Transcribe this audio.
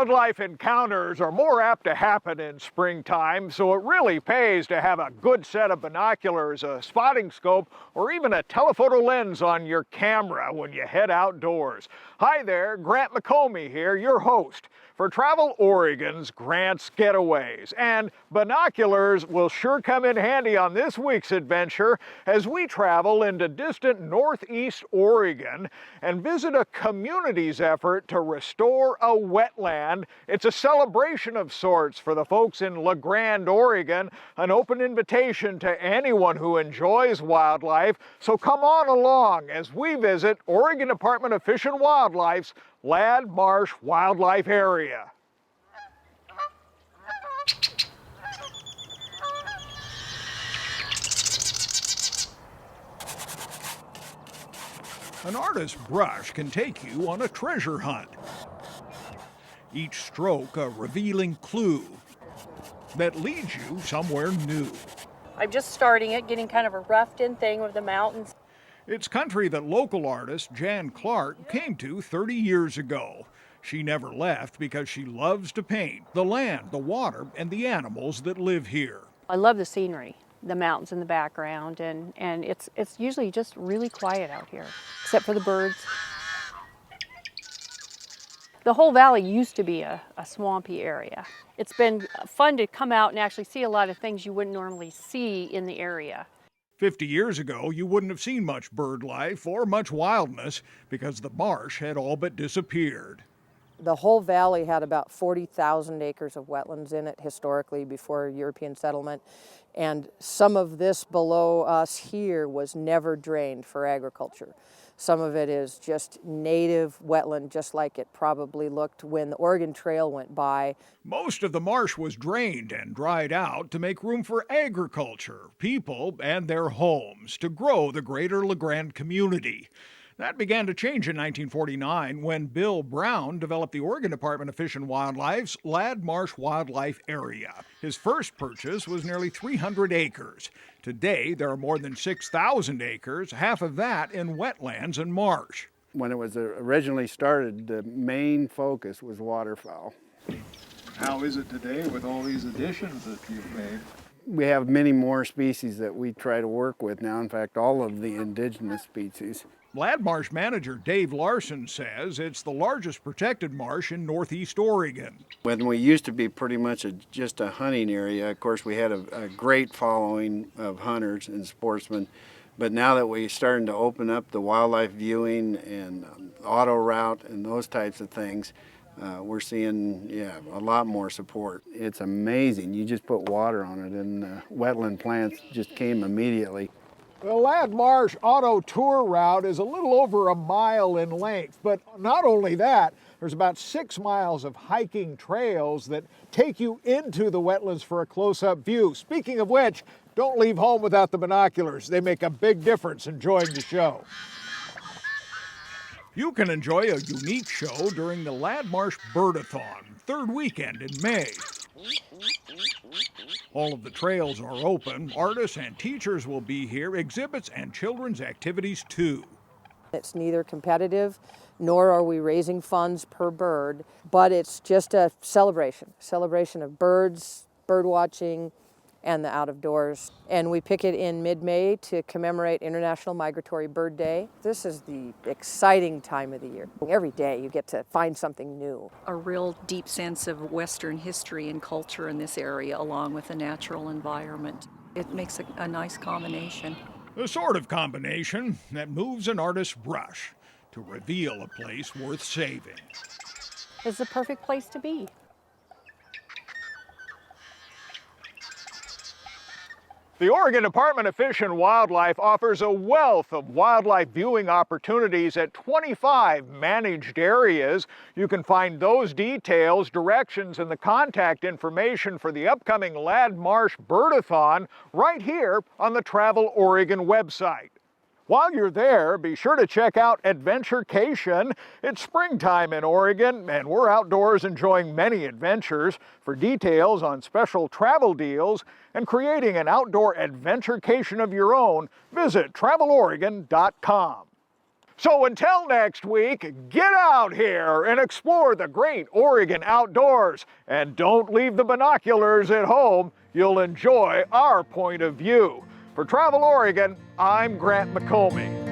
Wildlife encounters are more apt to happen in springtime, so it really pays to have a good set of binoculars, a spotting scope, or even a telephoto lens on your camera when you head outdoors. Hi there, Grant McComey here, your host for Travel Oregon's Grant's Getaways. And binoculars will sure come in handy on this week's adventure as we travel into distant northeast Oregon and visit a community's effort to restore a wetland. It's a celebration of sorts for the folks in Grande, Oregon, an open invitation to anyone who enjoys wildlife. So come on along as we visit Oregon Department of Fish and Wildlife's Marsh Wildlife Area. An artist's brush can take you on a treasure hunt. Each stroke a revealing clue that leads you somewhere new. I'm just starting it, getting kind of a roughed-in thing with the mountains. It's country that local artist Jan Clark came to 30 years ago. She never left because she loves to paint the land, the water, and the animals that live here. I love the scenery, the mountains in the background, and it's usually just really quiet out here, except for the birds. The whole valley used to be a swampy area. It's been fun to come out and actually see a lot of things you wouldn't normally see in the area. 50 years ago, you wouldn't have seen much bird life or much wildness because the marsh had all but disappeared. The whole valley had about 40,000 acres of wetlands in it historically before European settlement. And some of this below us here was never drained for agriculture. Some of it is just native wetland, just like it probably looked when the Oregon Trail went by. Most of the marsh was drained and dried out to make room for agriculture, people, and their homes to grow the greater Grande community. That began to change in 1949 when Bill Brown developed the Oregon Department of Fish and Wildlife's Marsh Wildlife Area. His first purchase was nearly 300 acres. Today, there are more than 6,000 acres, half of that in wetlands and marsh. When it was originally started, the main focus was waterfowl. How is it today with all these additions that you've made? We have many more species that we try to work with now. In fact, all of the indigenous species. Marsh manager Dave Larson says it's the largest protected marsh in northeast Oregon. When we used to be pretty much just a hunting area, of course we had a great following of hunters and sportsmen, but now that we're starting to open up the wildlife viewing and auto route and those types of things, we're seeing a lot more support. It's amazing. You just put water on it and wetland plants just came immediately. The Marsh Auto Tour route is a little over a mile in length, but not only that, there's about 6 miles of hiking trails that take you into the wetlands for a close-up view. Speaking of which, don't leave home without the binoculars. They make a big difference enjoying the show. You can enjoy a unique show during the Marsh Birdathon, third weekend in May. All of the trails are open. Artists and teachers will be here, exhibits and children's activities too. It's neither competitive nor are we raising funds per bird, but it's just a celebration of birds, bird watching, and the out of doors. And we pick it in mid-May to commemorate International Migratory Bird Day. This is the exciting time of the year. Every day you get to find something new. A real deep sense of Western history and culture in this area, along with the natural environment. It makes a nice combination. The sort of combination that moves an artist's brush to reveal a place worth saving. It's the perfect place to be. The Oregon Department of Fish and Wildlife offers a wealth of wildlife viewing opportunities at 25 managed areas. You can find those details, directions, and the contact information for the upcoming Marsh Birdathon right here on the Travel Oregon website. While you're there, be sure to check out Adventurecation. It's springtime in Oregon, and we're outdoors enjoying many adventures. For details on special travel deals and creating an outdoor adventurecation of your own, visit traveloregon.com. So until next week, get out here and explore the great Oregon outdoors. And don't leave the binoculars at home. You'll enjoy our point of view. For Travel Oregon, I'm Grant McComie.